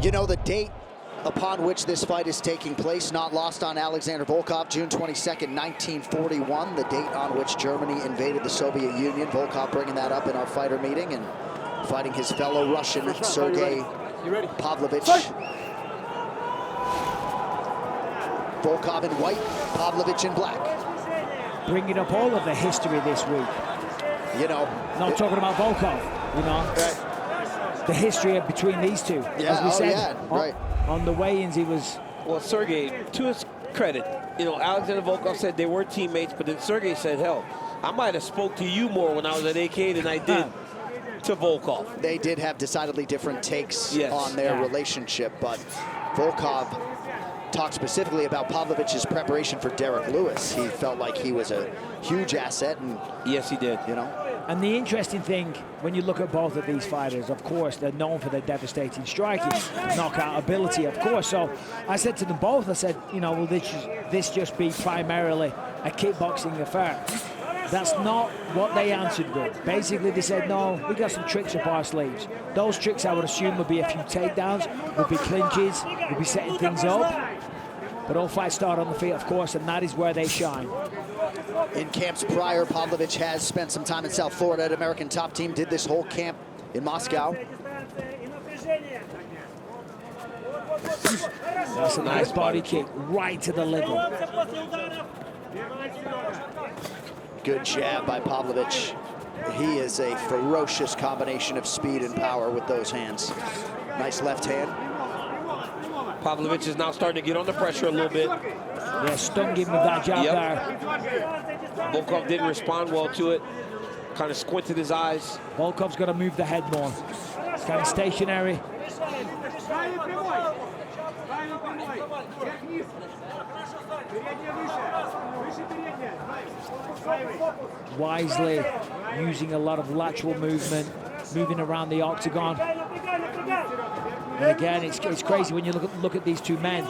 You know, the date upon which this fight is taking place, not lost on Alexander Volkov, June 22nd, 1941, the date on which Germany invaded the Soviet Union. Volkov bringing that up in our fighter meeting and fighting his fellow Russian, Sergei Pavlovich. Volkov in white, Pavlovich in black. Bringing up all of the history this week. You know. Not talking about Volkov, you know. Right. The history between these two. Yeah, as we said, right. On the weigh-ins, he was... Well, Sergei, to his credit, you know, Alexander Volkov said they were teammates, but then Sergei said, hell, I might have spoke to you more when I was at AK than I did to Volkov. They did have decidedly different takes on their relationship, but Volkov talked specifically about Pavlovich's preparation for Derek Lewis. He felt like he was a huge asset, and yes, he did. You know. And the interesting thing, when you look at both of these fighters, of course, they're known for their devastating striking, knockout ability, of course. So I said to them both, I said, you know, will this just be primarily a kickboxing affair? That's not what they answered with. Basically, they said, no, we got some tricks up our sleeves. Those tricks, I would assume, would be a few takedowns, would be clinches, would be setting things up. But all fights start on the feet, of course, and that is where they shine. In camps prior, Pavlovich has spent some time in South Florida at American Top Team, did this whole camp in Moscow. That's a nice body kick right to the liver. Good jab by Pavlovich. He is a ferocious combination of speed and power with those hands. Nice left hand. Pavlovich is now starting to get under pressure a little bit. Yeah, stung him with that jab there. Volkov didn't respond well to it. Kind of squinted his eyes. Volkov's got to move the head more. It's kind of stationary. Wisely using a lot of lateral movement, moving around the octagon. And again, it's crazy when you look at these two men.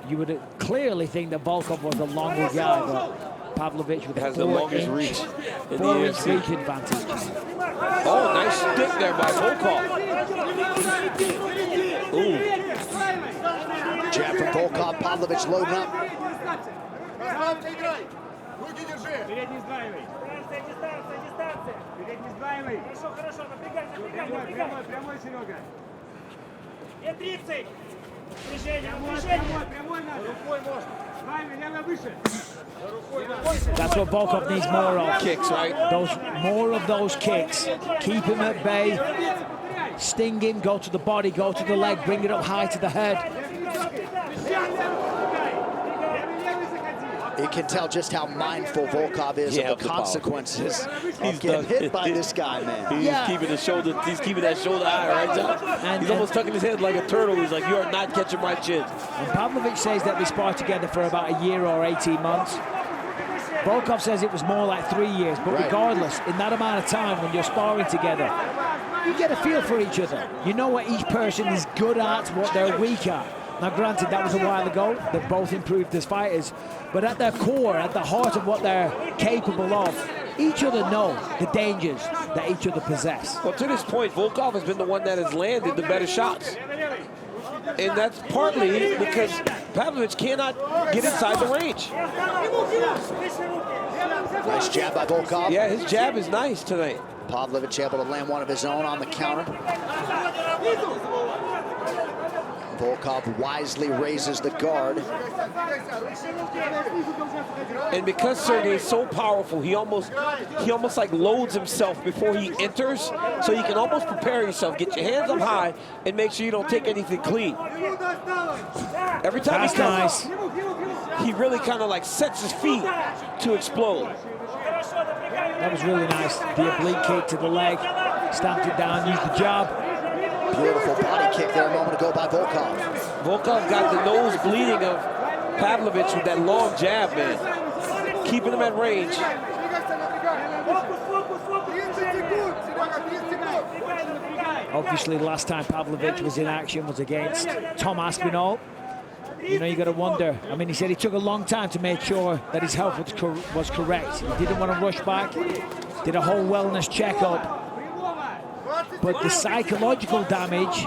You would clearly think that Volkov was the longer guy, but Pavlovich with has the longest reach. 4-inch reach advantage. Oh, nice stick there by Volkov. Ooh. Jab from Volkov, Pavlovich loading up. That's what Volkov needs more of. Kicks, right? More of those kicks. Keep him at bay. Sting him, go to the body, go to the leg, bring it up high to the head. You can tell just how mindful Volkov is of the consequences of getting hit by this guy, man. He's keeping the shoulder. He's keeping that shoulder high, right, John? And he's almost tucking his head like a turtle. He's like, "You are not catching my chin." And Pavlovich says that they sparred together for about a year or 18 months. Volkov says it was more like 3 years. But regardless, in that amount of time when you're sparring together, you get a feel for each other. You know what each person is good at, what they're weak at. Now, granted, that was a while ago. They've both improved as fighters. But at their core, at the heart of what they're capable of, each other know the dangers that each other possess. Well, to this point, Volkov has been the one that has landed the better shots. And that's partly because Pavlovich cannot get inside the range. Nice jab by Volkov. Yeah, his jab is nice tonight. Pavlovich able to land one of his own on the counter. Volkov wisely raises the guard. And because Sergei's so powerful, he almost like loads himself before he enters, so you can almost prepare yourself, get your hands up high, and make sure you don't take anything clean. Every time he comes, he really kind of like sets his feet to explode. That was really nice. The oblique kick to the leg, stamped it down, used the jab. Beautiful body kick there a moment ago by Volkov. Volkov got the nose bleeding of Pavlovich with that long jab, man. Keeping him at range. Obviously, the last time Pavlovich was in action was against Tom Aspinall. You know, you got to wonder. I mean, he said he took a long time to make sure that his health was correct. He didn't want to rush back. Did a whole wellness checkup. But the psychological damage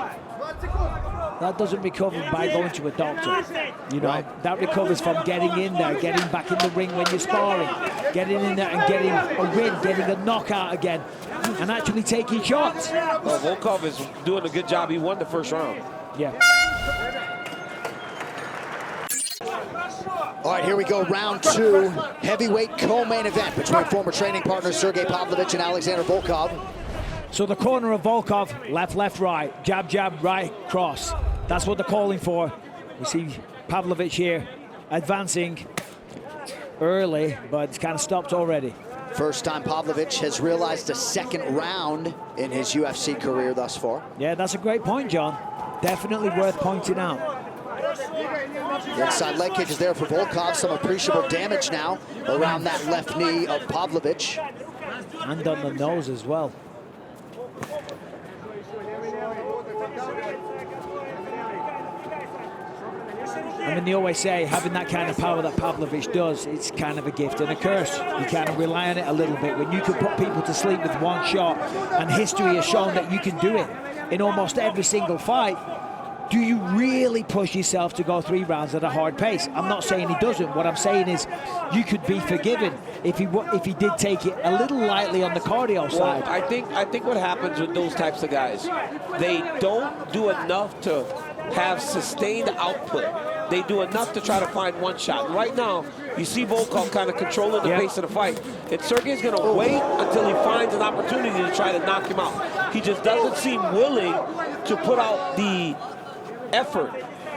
That doesn't recover by going to a doctor. You know, that recovers from getting in there, getting back in the ring when you're sparring, getting in there and getting a win, getting a knockout again, and actually taking shots. Well, Volkov is doing a good job. He won the first round. Yeah. All right, here we go, round 2, heavyweight co-main event between former training partners Sergei Pavlovich and Alexander Volkov. So the corner of Volkov, left, left, right, jab, jab, right, cross. That's what they're calling for. We see Pavlovich here advancing early, but it's kind of stopped already. First time Pavlovich has realized a second round in his UFC career thus far. Yeah, that's a great point, John. Definitely worth pointing out. The inside leg kick is there for Volkov. Some appreciable damage now around that left knee of Pavlovich. And on the nose as well. I mean, they always say having that kind of power that Pavlovich does, it's kind of a gift and a curse. You kind of rely on it a little bit. When you can put people to sleep with one shot, and history has shown that you can do it in almost every single fight, do you really push yourself to go 3 rounds at a hard pace? I'm not saying he doesn't. What I'm saying is you could be forgiven if he did take it a little lightly on the cardio side. I think what happens with those types of guys, they don't do enough to have sustained output. They do enough to try to find one shot. Right now, you see Volkov kind of controlling the pace of the fight. And Sergei's going to wait until he finds an opportunity to try to knock him out. He just doesn't seem willing to put out the effort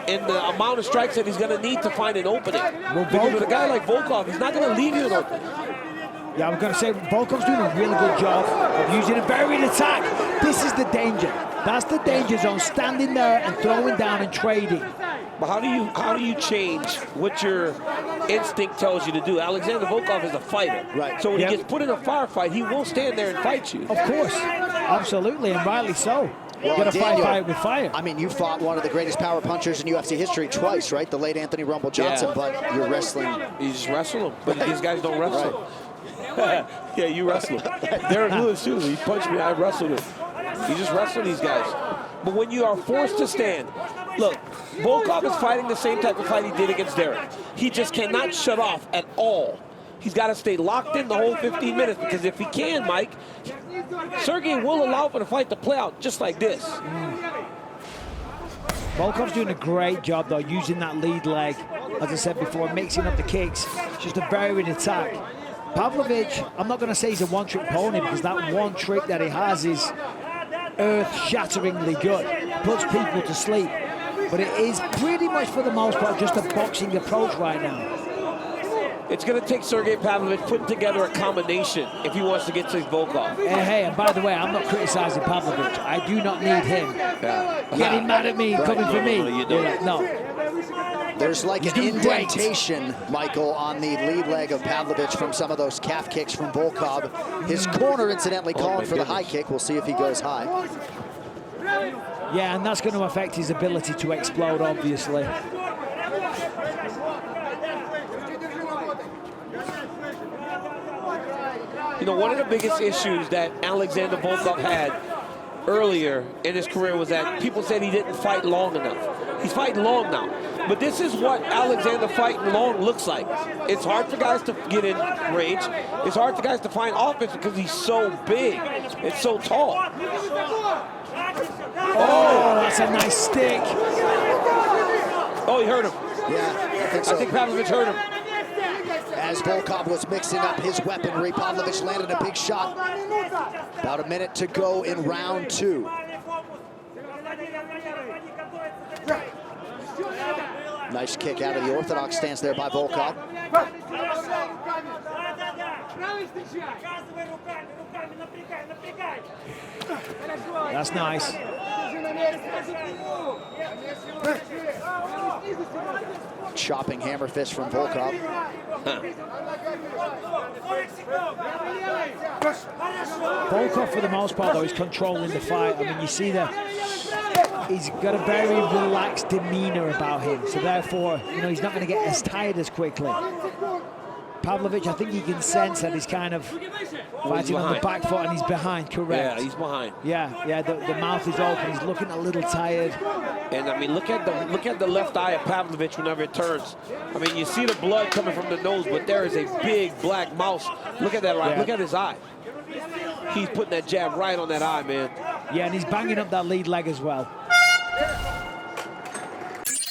and the amount of strikes that he's going to need to find an opening. Because with a guy like Volkov, he's not going to leave you an opening. Yeah, I'm going to say Volkov's doing a really good job of using a varied attack. This is the danger. That's the danger zone, standing there and throwing down and trading. But how do you change what your instinct tells you to do? Alexander Volkov is a fighter. Right. So when he gets put in a firefight, he won't stand there and fight you. Of course. Absolutely, and rightly so. Well, You're going to fight Daniel, fire with fire. I mean, you fought one of the greatest power punchers in UFC history twice, right? The late Anthony Rumble Johnson, but you're wrestling. You just wrestle him, but these guys don't wrestle. Right. Yeah, you wrestle him. Derek Lewis, too. He punched me, I wrestled him. You just wrestle these guys. But when you are forced to stand, look, Volkov is fighting the same type of fight he did against Derek. He just cannot shut off at all. He's got to stay locked in the whole 15 minutes, because if he can, Mike, Sergei will allow for the fight to play out just like this. Volkov's doing a great job, though, using that lead leg, as I said before, mixing up the kicks, just a varied attack. Pavlovich, I'm not going to say he's a one-trick pony, because that one trick that he has is earth-shatteringly good. Puts people to sleep. But it is pretty much, for the most part, just a boxing approach right now. It's going to take Sergei Pavlovich putting together a combination if he wants to get to Volkov. Hey, and by the way, I'm not criticizing Pavlovich. I do not need him getting mad at me, coming for me. No. There's like an indentation, Michael, on the lead leg of Pavlovich from some of those calf kicks from Volkov. His corner, incidentally, calling for the high kick. We'll see if he goes high. Yeah, and that's going to affect his ability to explode, obviously. You know, one of the biggest issues that Alexander Volkov had earlier in his career was that people said he didn't fight long enough. He's fighting long now. But this is what Alexander fighting long looks like. It's hard for guys to get in range. It's hard for guys to find offense because he's so big and so tall. Oh, that's a nice stick. Oh, he hurt him. Yeah, I think so. I think Pavlovich hurt him. As Volkov was mixing up his weaponry, Pavlovich landed a big shot. About a minute to go in round 2. Nice kick out of the orthodox stance there by Volkov. That's nice. Chopping hammer fist from Volkov. Volkov, for the most part, though, is controlling the fight. I mean, you see that he's got a very relaxed demeanor about him. So therefore, you know, he's not going to get as tired as quickly. Pavlovich, I think he can sense that he's kind of fighting on the back foot and he's behind, correct? Yeah, he's behind. Yeah, the mouth is open, he's looking a little tired. And I mean, look at the left eye of Pavlovich whenever it turns. I mean, you see the blood coming from the nose, but there is a big black mouse. Look at that, right? Look at his eye. He's putting that jab right on that eye, man. Yeah, and he's banging up that lead leg as well.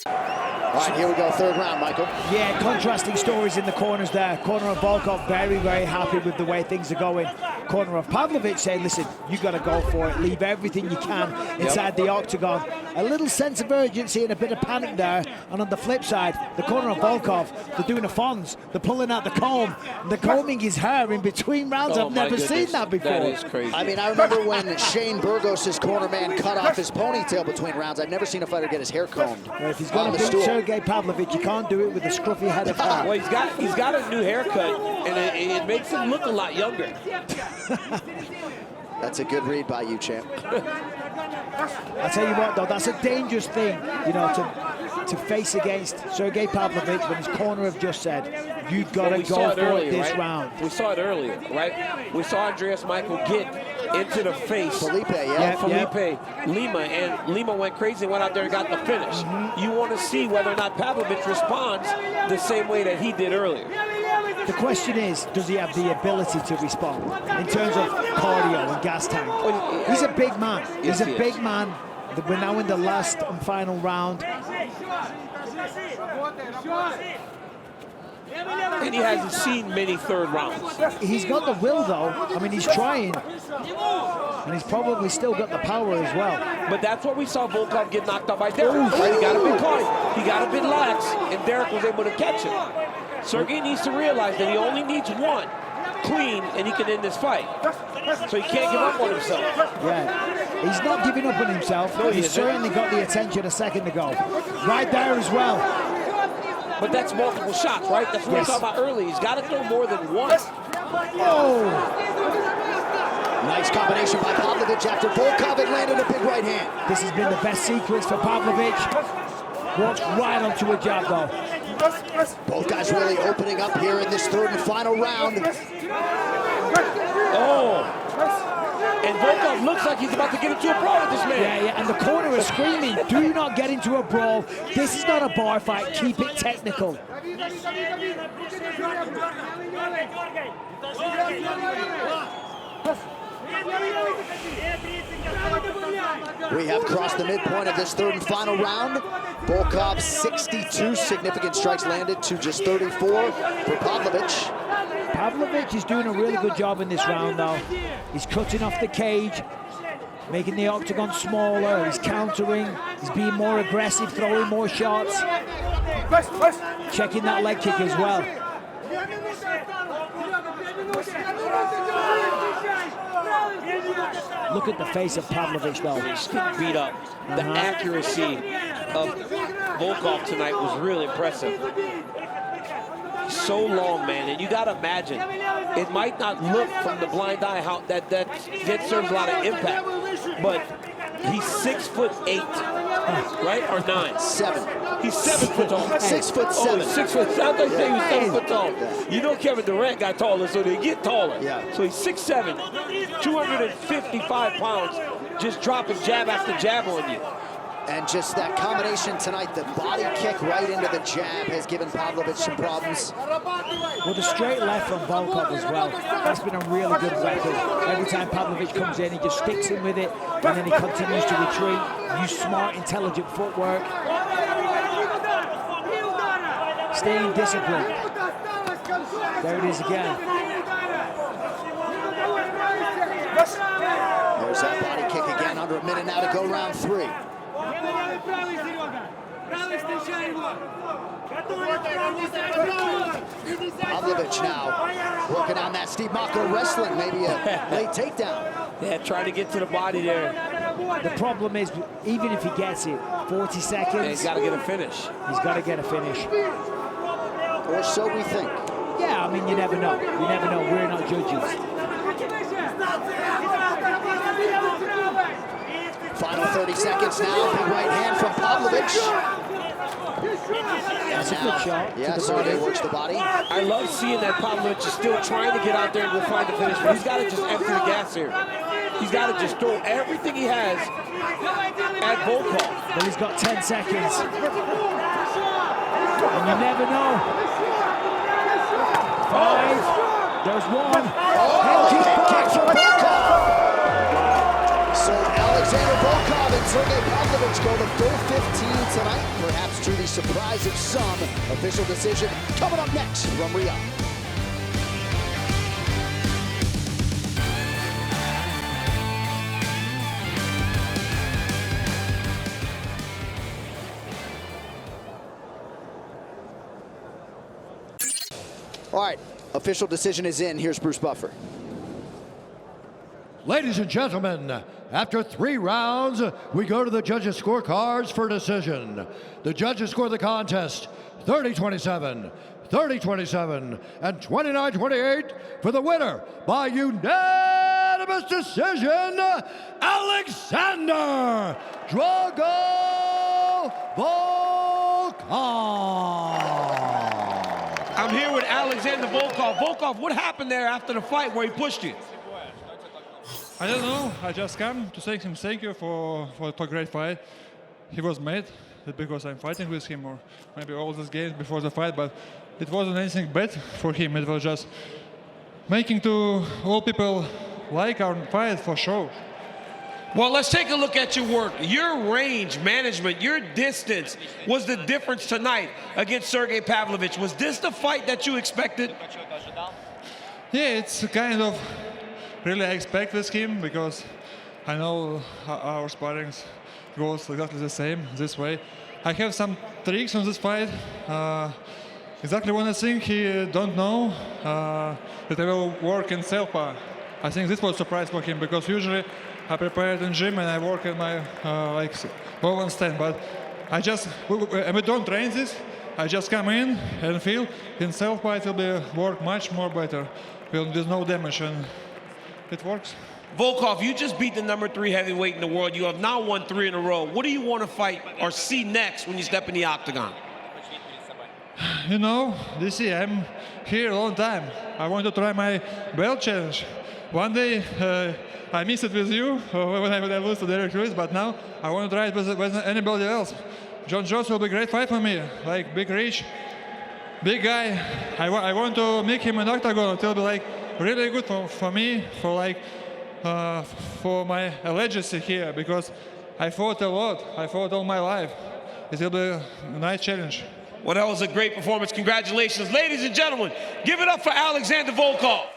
All right, here we go, third round, Michael. Yeah, contrasting stories in the corners there. Corner of Volkov, very, very happy with the way things are going. Corner of Pavlovich saying, listen, you got to go for it. Leave everything you can inside the octagon. A little sense of urgency and a bit of panic there. And on the flip side, the corner of Volkov, they're doing a Fonz. They're pulling out the comb. They're combing his hair in between rounds. I've never seen that before. That is crazy. I mean, I remember when Shane Burgos' corner man cut off his ponytail between rounds. I've never seen a fighter get his hair combed. Well, if he's going to beat Sergei Pavlovich, you can't do it with a scruffy head of hair. Well, he's got a new haircut, and it makes him look a lot younger. That's a good read by you, champ. I tell you what, though, that's a dangerous thing, you know, to face against Sergei Pavlovich when his corner have just said, you've got to go for it this round. We saw it earlier, right? We saw Andreas Michael get into the face. Felipe, Lima, and Lima went crazy and went out there and got the finish. You want to see whether or not Pavlovich responds the same way that he did earlier. The question is, does he have the ability to respond in terms of cardio and gas tank? He's a big man. He's a big man. We're now in the last and final round. And he hasn't seen many third rounds. He's got the will, though. I mean, he's trying. And he's probably still got the power as well. But that's what we saw Volkov get knocked out by Derek. Right? He got a bit caught. He got a bit lax, and Derek was able to catch him. Sergei needs to realize that he only needs one clean, and he can end this fight. So he can't give up on himself. Yeah, he's not giving up on himself. No, he certainly got the attention a second ago. Right there as well. But that's multiple shots, right? That's what we talked about earlier. He's got to throw more than one. Oh! Nice combination by Pavlovich after Volkov had landed a big right hand. This has been the best sequence for Pavlovich. Walks right onto a jab, though. Both guys really opening up here in this third and final round. Oh! And Volkov looks like he's about to get into a brawl with this man. Yeah, and the corner is screaming, do not get into a brawl. This is not a bar fight. Keep it technical. We have crossed the midpoint of this third and final round. Volkov 62 significant strikes landed to just 34 for Pavlovich. Pavlovich is doing a really good job in this round, though. He's cutting off the cage, making the octagon smaller. He's countering. He's being more aggressive, throwing more shots. Checking that leg kick as well. Look at the face of Pavlovich, though. He's getting beat up. The accuracy of Volkov tonight was really impressive. So long, man, and you got to imagine, it might not look from the blind eye how that serves a lot of impact, but he's 6'8", right, or 9? 7. He's 7 foot tall. 6'7". Oh, 6 foot. Sounds like saying he's 7 foot tall. You know Kevin Durant got taller, so they get taller. Yeah. So he's 6'7", 255 pounds, just dropping jab after jab on you. And just that combination tonight, the body kick right into the jab has given Pavlovich some problems. Well, the straight left from Volkov as well. That's been a really good weapon. Every time Pavlovich comes in, he just sticks him with it, and then he continues to retreat. Use smart, intelligent footwork. Staying disciplined. There it is again. There's that body kick again, under a minute now to go round 3. Pavlovich now working on that Steve Mako wrestling, maybe a late takedown. Yeah, trying to get to the body there. The problem is, even if he gets it, 40 seconds. And he's got to get a finish. He's got to get a finish. Or so we think. Yeah, I mean, you never know. You never know. We're not judges. Final 30 seconds now. Big right hand from Pavlovich. That's a good shot. Yeah, Sergei works the body. I love seeing that Pavlovich is still trying to get out there and go find the finish, but he's got to just empty the gas here. He's got to just throw everything he has at Volkov. Well, he's got 10 seconds. And you never know. 5. There's 1. Kick for Volkov. So Alexander Volkov and Sergei Pavlovich go the full 15 tonight, perhaps to the surprise of some. Official decision coming up next from Riyadh. All right, official decision is in. Here's Bruce Buffer. Ladies and gentlemen, after 3 rounds, we go to the judges' scorecards for decision. The judges score the contest 30-27, 30-27, and 29-28 for the winner by unanimous decision, Alexander Drago Volkov. I'm here with Alexander Volkov. Volkov, what happened there after the fight where he pushed you? I don't know. I just come to say him thank you for a great fight. He was mad because I'm fighting with him, or maybe all these games before the fight, but it wasn't anything bad for him. It was just making to all people like our fight for show. Well, let's take a look at your work. Your range management, your distance was the difference tonight against Sergei Pavlovich. Was this the fight that you expected? Yeah, it's kind of really I expect with him because I know our sparring goes exactly the same this way. I have some tricks on this fight. Exactly one thing he don't know that I will work in southpaw. I think this was a surprise for him because usually I prepare it in gym and I work in my like ball stand, but we don't train this. I just come in and feel in southpaw it will be work much more better. There's no damage and it works. Volkov, you just beat the #3 heavyweight in the world. You have now won 3 in a row. What do you want to fight or see next when you step in the octagon? You know, DC, I'm here a long time. I want to try my belt challenge. One day I missed it with you when I lose to Derek Lewis, but now I want to try it with anybody else. John Jones will be a great fight for me, like big reach, big guy. I want to make him an octagon. It will be like really good for me, for like for my legacy here, because I fought a lot. I fought all my life. It will be a nice challenge. Well, that was a great performance. Congratulations. Ladies and gentlemen, give it up for Alexander Volkov.